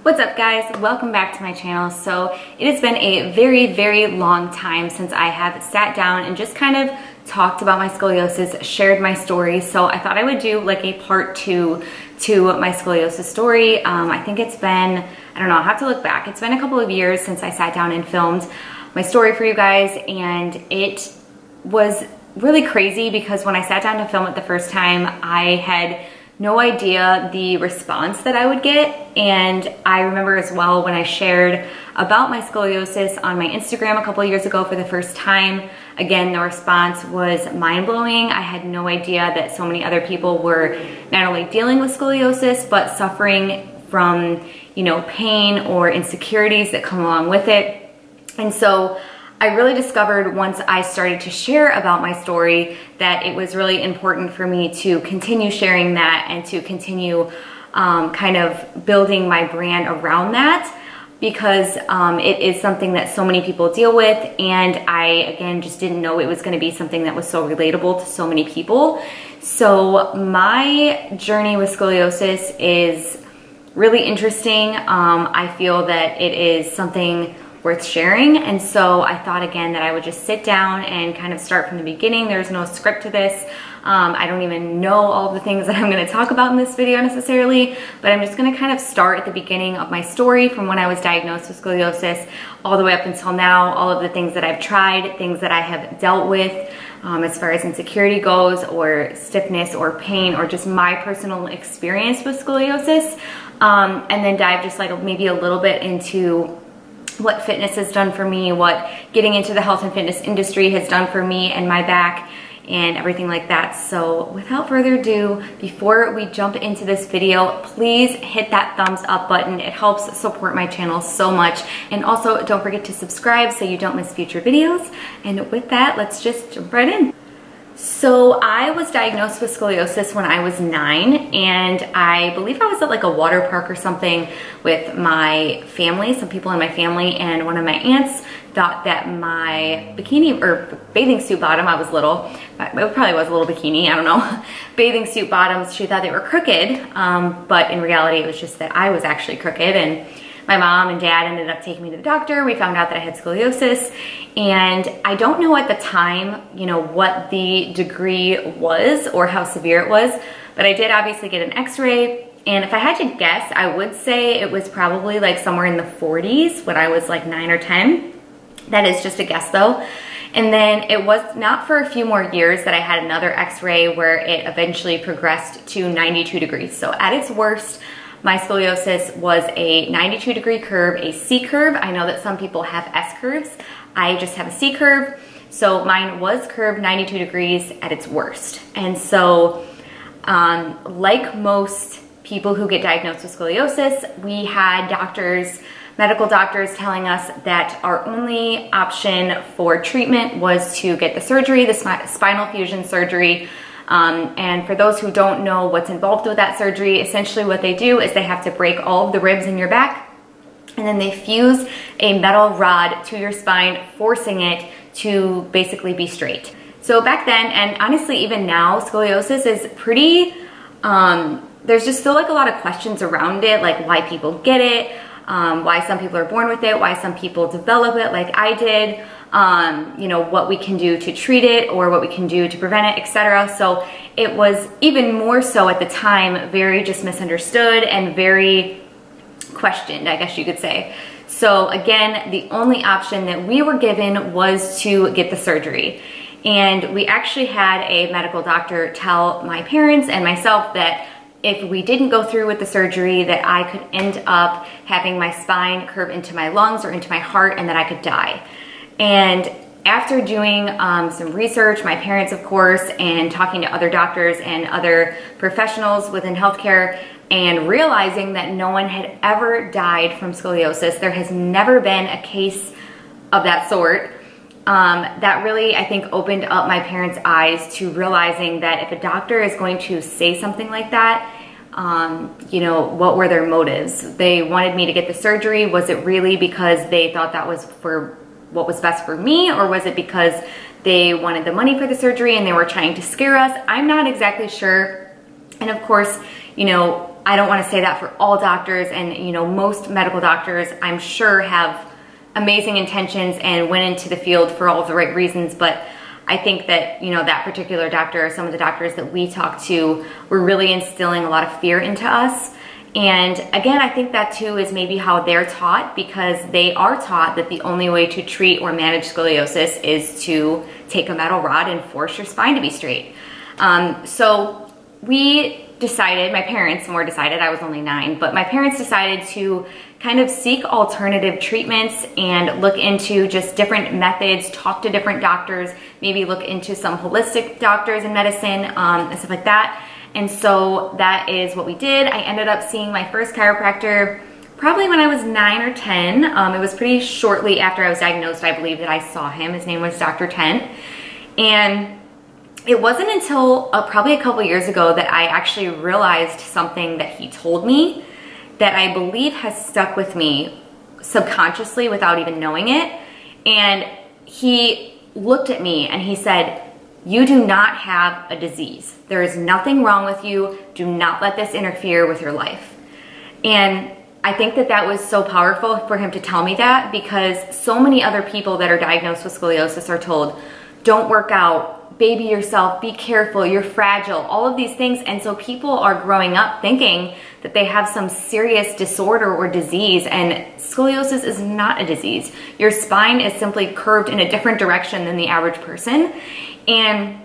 What's up guys? Welcome back to my channel. So it has been a very long time since I have sat down and just kind of talked about my scoliosis, shared my story. So I thought I would do like a part 2 to my scoliosis story. I think it's been, I don't know, I'll have to look back. It's been a couple of years since I sat down and filmed my story for you guys, and it was really crazy because when I sat down to film it the first time, I had no idea the response that I would get. And I remember as well when I shared about my scoliosis on my Instagram a couple of years ago for the first time, again, the response was mind-blowing. I had no idea that so many other people were not only dealing with scoliosis, but suffering from, you know, pain or insecurities that come along with it. And so I really discovered once I started to share about my story that it was really important for me to continue sharing that and to continue kind of building my brand around that, because it is something that so many people deal with, and I, again, just didn't know it was going to be something that was so relatable to so many people. So my journey with scoliosis is really interesting. I feel that it is something worth sharing, and so I thought again that I would just sit down and kind of start from the beginning. There's no script to this. I don't even know all of the things that I'm going to talk about in this video necessarily, but I'm just going to kind of start at the beginning of my story from when I was diagnosed with scoliosis all the way up until now, all of the things that I've tried, things that I have dealt with as far as insecurity goes, or stiffness or pain, or just my personal experience with scoliosis, and then dive just like maybe a little bit into what fitness has done for me, what getting into the health and fitness industry has done for me and my back and everything like that. So without further ado, before we jump into this video, please hit that thumbs up button. It helps support my channel so much. And also don't forget to subscribe so you don't miss future videos. And with that, let's just jump right in. So I was diagnosed with scoliosis when I was 9, and I believe I was at like a water park or something with my family, some people in my family, and one of my aunts thought that my bikini or bathing suit bottom, I was little, it probably was a little bikini, I don't know, bathing suit bottoms, she thought they were crooked, but in reality it was just that I was actually crooked. And my mom and dad ended up taking me to the doctor. We found out that I had scoliosis, and I don't know at the time, you know, what the degree was or how severe it was, but I did obviously get an x-ray, and if I had to guess, I would say it was probably like somewhere in the 40s when I was like 9 or 10. That is just a guess though. And then it was not for a few more years that I had another x-ray where it eventually progressed to 92 degrees. So at its worst, my scoliosis was a 92-degree curve, a C curve. I know that some people have S curves. I just have a C curve. So mine was curved 92 degrees at its worst. And so like most people who get diagnosed with scoliosis, we had doctors, medical doctors, telling us that our only option for treatment was to get the surgery, the spinal fusion surgery. And for those who don't know what's involved with that surgery, essentially what they do is they have to break all of the ribs in your back, and then they fuse a metal rod to your spine, forcing it to basically be straight. So back then, and honestly even now, scoliosis is pretty, there's just still like a lot of questions around it, like why people get it, why some people are born with it, why some people develop it like I did, you know, what we can do to treat it or what we can do to prevent it, etc. So it was even more so at the time very just misunderstood and very questioned, I guess you could say. So again, the only option that we were given was to get the surgery. And we actually had a medical doctor tell my parents and myself that if we didn't go through with the surgery, that I could end up having my spine curve into my lungs or into my heart, and that I could die. And after doing some research, my parents of course, and talking to other doctors and other professionals within healthcare, and realizing that no one had ever died from scoliosis, there has never been a case of that sort, that really, I think, opened up my parents' eyes to realizing that if a doctor is going to say something like that, you know, what were their motives? They wanted me to get the surgery. Was it really because they thought that was for what was best for me, or was it because they wanted the money for the surgery and they were trying to scare us? I'm not exactly sure. And of course, you know, I don't want to say that for all doctors, and you know, most medical doctors I'm sure have amazing intentions and went into the field for all of the right reasons, but I think that, you know, that particular doctor, or some of the doctors that we talked to, were really instilling a lot of fear into us. And again, I think that too is maybe how they're taught, because they are taught that the only way to treat or manage scoliosis is to take a metal rod and force your spine to be straight. So we decided, my parents more decided, I was only 9, but my parents decided to kind of seek alternative treatments and look into just different methods, talk to different doctors, maybe look into some holistic doctors in medicine and stuff like that. And so that is what we did. I ended up seeing my first chiropractor probably when I was 9 or 10. It was pretty shortly after I was diagnosed, I believe, that I saw him. His name was Dr. Tent. And it wasn't until probably a couple years ago that I actually realized something that he told me that I believe has stuck with me subconsciously without even knowing it. And he looked at me and he said, "You do not have a disease. There is nothing wrong with you. Do not let this interfere with your life." And I think that that was so powerful for him to tell me that, because so many other people that are diagnosed with scoliosis are told, don't work out, baby yourself, be careful, you're fragile, all of these things. And so people are growing up thinking that they have some serious disorder or disease, and scoliosis is not a disease. Your spine is simply curved in a different direction than the average person. And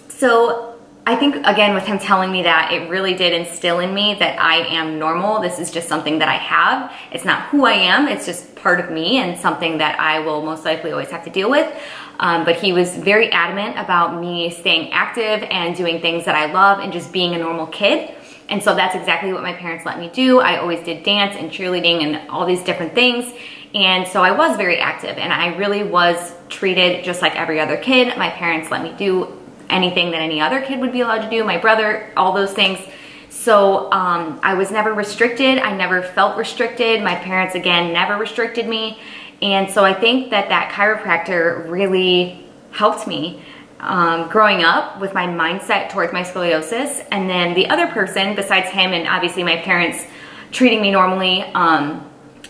so I think, again, with him telling me that, it really did instill in me that I am normal. This is just something that I have. It's not who I am. It's just part of me and something that I will most likely always have to deal with. But he was very adamant about me staying active and doing things that I love and just being a normal kid. And so that's exactly what my parents let me do. I always did dance and cheerleading and all these different things. And so I was very active, and I really was treated just like every other kid. My parents let me do anything that any other kid would be allowed to do, my brother, all those things. So I was never restricted. I never felt restricted. My parents, again, never restricted me. And so I think that that chiropractor really helped me growing up with my mindset towards my scoliosis. And then the other person besides him, and obviously my parents treating me normally,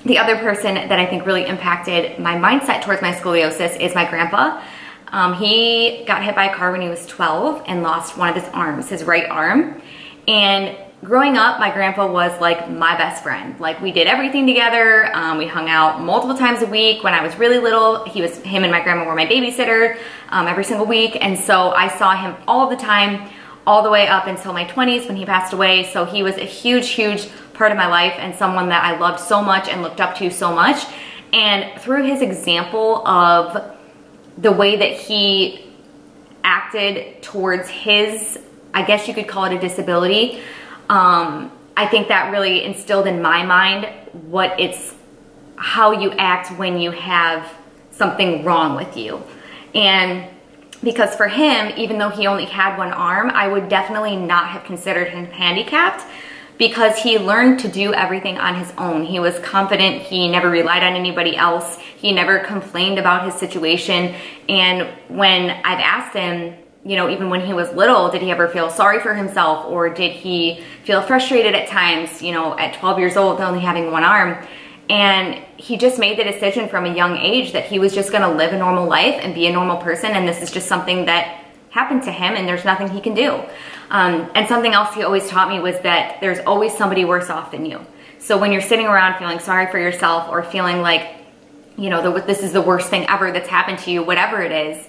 the other person that I think really impacted my mindset towards my scoliosis is my grandpa. He got hit by a car when he was 12 and lost one of his arms, his right arm. And growing up, my grandpa was like my best friend. Like, we did everything together. We hung out multiple times a week. When I was really little, him and my grandma were my babysitter every single week. And so I saw him all the time, all the way up until my 20s when he passed away. So he was a huge, huge part of my life and someone that I loved so much and looked up to so much. And through his example of the way that he acted towards his, I guess you could call it a disability, I think that really instilled in my mind how you act when you have something wrong with you. And because for him, even though he only had one arm, I would definitely not have considered him handicapped, because he learned to do everything on his own. He was confident. He never relied on anybody else. He never complained about his situation. And when I've asked him, you know, even when he was little, did he ever feel sorry for himself, or did he feel frustrated at times, you know, at 12 years old, only having one arm? And he just made the decision from a young age that he was just gonna live a normal life and be a normal person, and this is just something that happened to him and there's nothing he can do. And something else he always taught me was that there's always somebody worse off than you. So when you're sitting around feeling sorry for yourself, or feeling like, you know, this is the worst thing ever that's happened to you, whatever it is,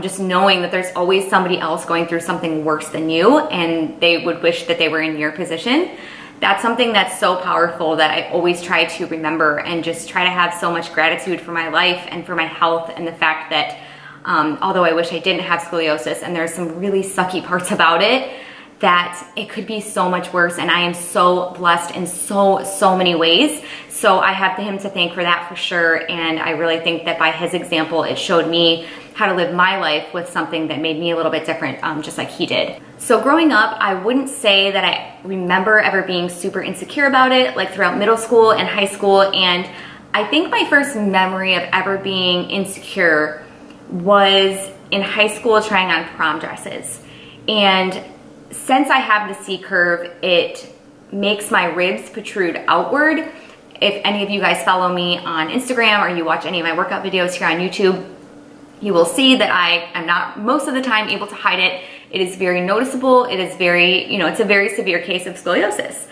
just knowing that there's always somebody else going through something worse than you, and they would wish that they were in your position. That's something that's so powerful that I always try to remember, and just try to have so much gratitude for my life and for my health, and the fact that although I wish I didn't have scoliosis, and there's some really sucky parts about it, that it could be so much worse. And I am so blessed in so many ways. So I have him to thank for that, for sure. And I really think that by his example, it showed me how to live my life with something that made me a little bit different, just like he did. So growing up, I wouldn't say that I remember ever being super insecure about it, like throughout middle school and high school. And I think my first memory of ever being insecure was in high school, trying on prom dresses. And since I have the C curve, it makes my ribs protrude outward. If any of you guys follow me on Instagram or you watch any of my workout videos here on YouTube, you will see that I am not most of the time able to hide it. It is very noticeable. It is very, it's a very severe case of scoliosis.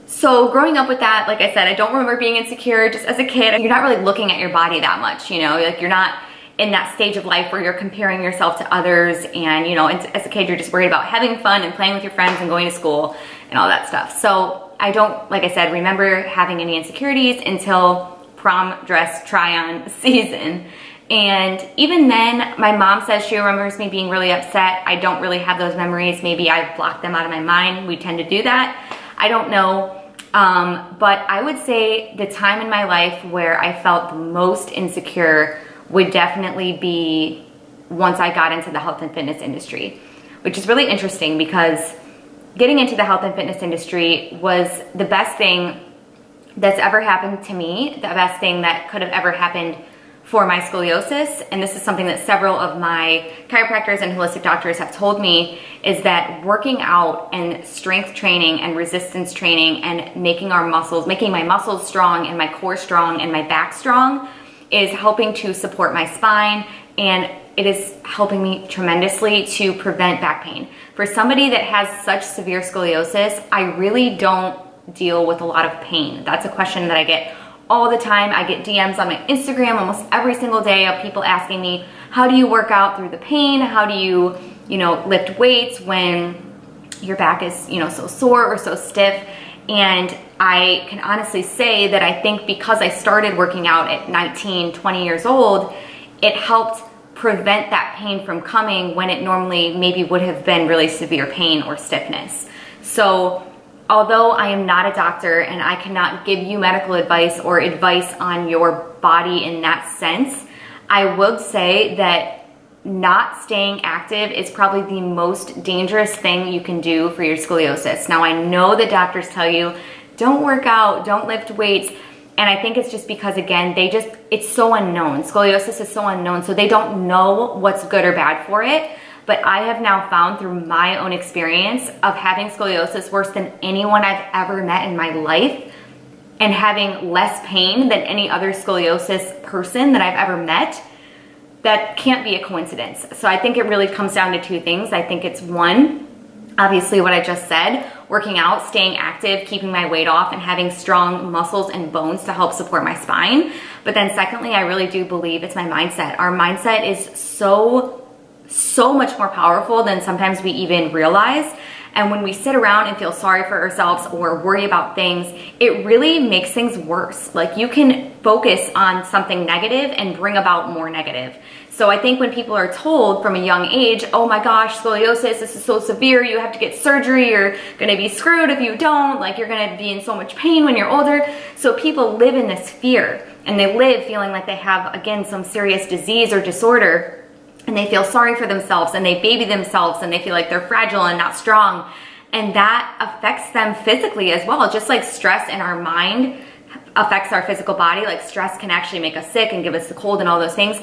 So growing up with that, like I said, I don't remember being insecure just as a kid. You're not really looking at your body that much, like you're not in that stage of life where you're comparing yourself to others, and as a kid you're just worried about having fun and playing with your friends and going to school and all that stuff. So I don't, like I said, remember having any insecurities until prom dress try-on season. And even then, my mom says she remembers me being really upset. I don't really have those memories. Maybe I blocked them out of my mind. We tend to do that. I don't know. But I would say the time in my life where I felt the most insecure would definitely be once I got into the health and fitness industry, which is really interesting because getting into the health and fitness industry was the best thing that's ever happened to me, the best thing that could have ever happened for my scoliosis. And this is something that several of my chiropractors and holistic doctors have told me, is that working out and strength training and resistance training and making my muscles strong and my core strong and my back strong is helping to support my spine, and it is helping me tremendously to prevent back pain. For somebody that has such severe scoliosis, I really don't deal with a lot of pain. That's a question that I get all the time. I get DMs on my Instagram almost every single day of people asking me, how do you work out through the pain? How do you, lift weights when your back is, so sore or so stiff? And I can honestly say that I think because I started working out at 19, 20 years old, it helped prevent that pain from coming when it normally maybe would have been really severe pain or stiffness. So although I am not a doctor and I cannot give you medical advice or advice on your body in that sense, I would say that not staying active is probably the most dangerous thing you can do for your scoliosis. Now, I know that doctors tell you, don't work out, don't lift weights. And I think it's just because, again, it's so unknown. Scoliosis is so unknown, so they don't know what's good or bad for it. But I have now found through my own experience of having scoliosis worse than anyone I've ever met in my life, and having less pain than any other scoliosis person that I've ever met, that can't be a coincidence. So I think it really comes down to two things. I think it's one, obviously what I just said, working out, staying active, keeping my weight off, and having strong muscles and bones to help support my spine. But then secondly, I really do believe it's my mindset. Our mindset is so much more powerful than sometimes we even realize. And when we sit around and feel sorry for ourselves or worry about things, it really makes things worse. Like, you can focus on something negative and bring about more negative. So I think when people are told from a young age, oh my gosh, scoliosis, this is so severe, you have to get surgery, you're gonna be screwed if you don't, like you're gonna be in so much pain when you're older. So people live in this fear, and they live feeling like they have, again, some serious disease or disorder, and they feel sorry for themselves, and they baby themselves, and they feel like they're fragile and not strong. And that affects them physically as well. Just like stress in our mind affects our physical body, like stress can actually make us sick and give us the cold and all those things.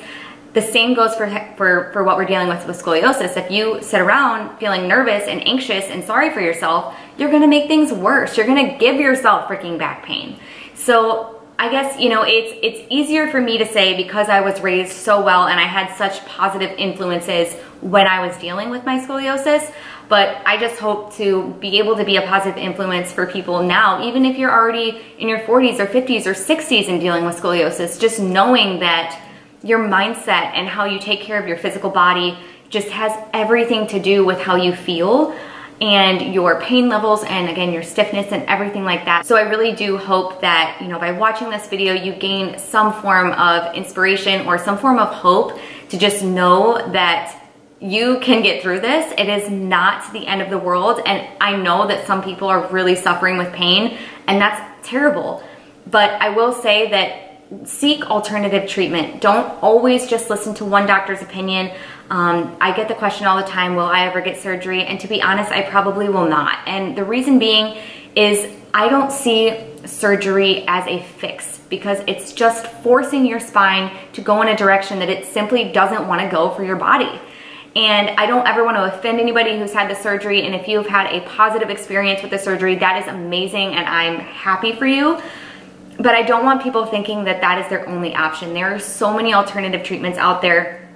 The same goes for what we're dealing with scoliosis. If you sit around feeling nervous and anxious and sorry for yourself, you're gonna make things worse. You're gonna give yourself freaking back pain. So I guess, it's easier for me to say because I was raised so well and I had such positive influences when I was dealing with my scoliosis. But I just hope to be able to be a positive influence for people now, even if you're already in your 40s or 50s or 60s and dealing with scoliosis, just knowing that your mindset and how you take care of your physical body just has everything to do with how you feel and your pain levels and, again, your stiffness and everything like that. So I really do hope that, by watching this video, you gain some form of inspiration or some form of hope to just know that you can get through this. It is not the end of the world. And I know that some people are really suffering with pain, and that's terrible. But I will say that seek alternative treatment. Don't always just listen to one doctor's opinion. I get the question all the time, will I ever get surgery? And to be honest, I probably will not. And the reason being is I don't see surgery as a fix, because it's just forcing your spine to go in a direction that it simply doesn't want to go for your body. And I don't ever want to offend anybody who's had the surgery, and if you've had a positive experience with the surgery, that is amazing and I'm happy for you. But I don't want people thinking that that is their only option. There are so many alternative treatments out there.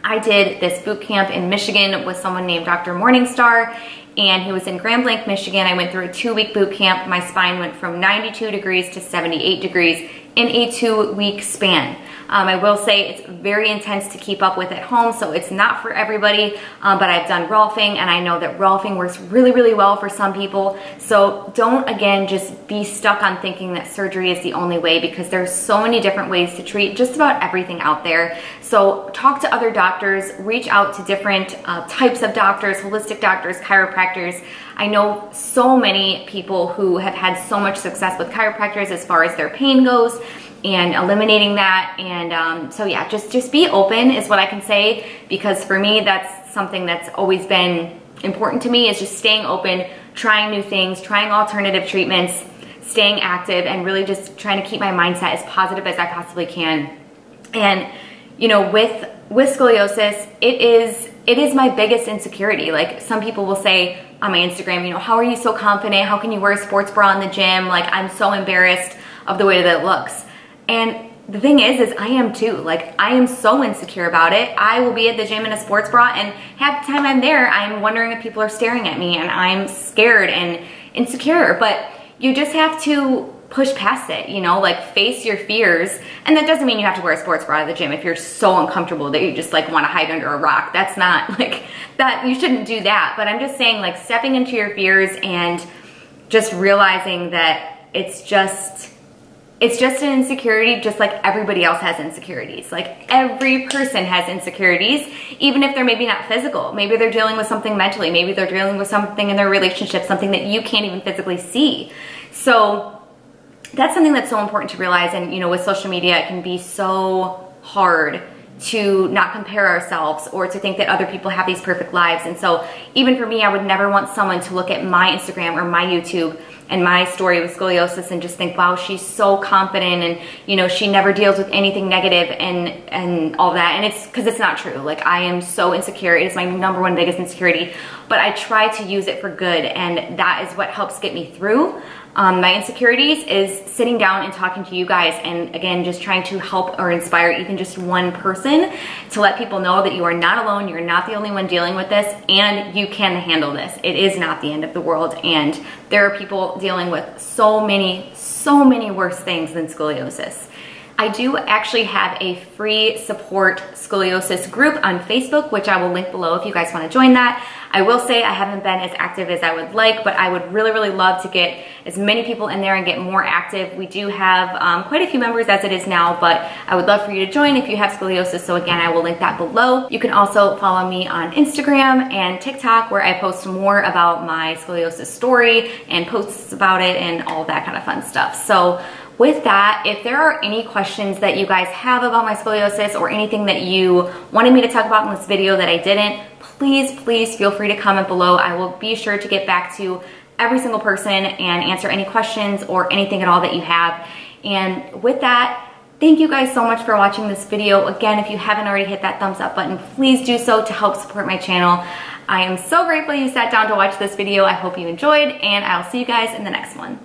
I did this boot camp in Michigan with someone named Dr. Morningstar, and he was in Grand Blanc, Michigan. I went through a 2-week boot camp. My spine went from 92 degrees to 78 degrees in a 2-week span. I will say it's very intense to keep up with at home, so it's not for everybody, but I've done Rolfing, and I know that Rolfing works really, really well for some people. So don't, again, just be stuck on thinking that surgery is the only way, because there's so many different ways to treat just about everything out there. So talk to other doctors, reach out to different types of doctors, holistic doctors, chiropractors. I know so many people who have had so much success with chiropractors as far as their pain goes, and eliminating that. And so yeah, just be open is what I can say, because for me, that's something that's always been important to me, is just staying open, trying new things, trying alternative treatments, staying active, and really just trying to keep my mindset as positive as I possibly can. And you know, with scoliosis, it is my biggest insecurity. Like, some people will say on my Instagram, you know, how are you so confident? How can you wear a sports bra in the gym? Like, I'm so embarrassed of the way that it looks. And the thing is I am too. Like, I am so insecure about it. I will be at the gym in a sports bra, and half the time I'm there, I'm wondering if people are staring at me, and I'm scared and insecure. But you just have to push past it, you know, like, face your fears. And that doesn't mean you have to wear a sports bra at the gym if you're so uncomfortable that you just like want to hide under a rock. That's not like that. You shouldn't do that. But I'm just saying, like, stepping into your fears and just realizing that it's just an insecurity, just like everybody else has insecurities. Like, every person has insecurities, even if they're maybe not physical. Maybe they're dealing with something mentally. Maybe they're dealing with something in their relationship, something that you can't even physically see. So that's something that's so important to realize. And you know, with social media, it can be so hard to not compare ourselves, or to think that other people have these perfect lives. And so even for me, I would never want someone to look at my Instagram or my YouTube and my story with scoliosis and just think, wow, she's so confident, and you know, she never deals with anything negative and all that. And it's because it's not true. Like, I am so insecure. It is my #1 biggest insecurity, but I try to use it for good, and that is what helps get me through my insecurities, is sitting down and talking to you guys, and again, just trying to help or inspire even just one person, to let people know that you are not alone, you're not the only one dealing with this, and you can handle this. It is not the end of the world, and there are people dealing with so many worse things than scoliosis. I do actually have a free support scoliosis group on Facebook, which I will link below if you guys want to join that. I will say I haven't been as active as I would like, but I would really, really love to get as many people in there and get more active. We do have quite a few members as it is now, but I would love for you to join if you have scoliosis. So again, I will link that below. You can also follow me on Instagram and TikTok, where I post more about my scoliosis story and posts about it and all that kind of fun stuff. So with that, if there are any questions that you guys have about my scoliosis, or anything that you wanted me to talk about in this video that I didn't, please feel free to comment below. I will be sure to get back to every single person and answer any questions or anything at all that you have. And with that, thank you guys so much for watching this video. Again, if you haven't already hit that thumbs up button, please do so to help support my channel. I am so grateful you sat down to watch this video. I hope you enjoyed, and I'll see you guys in the next one.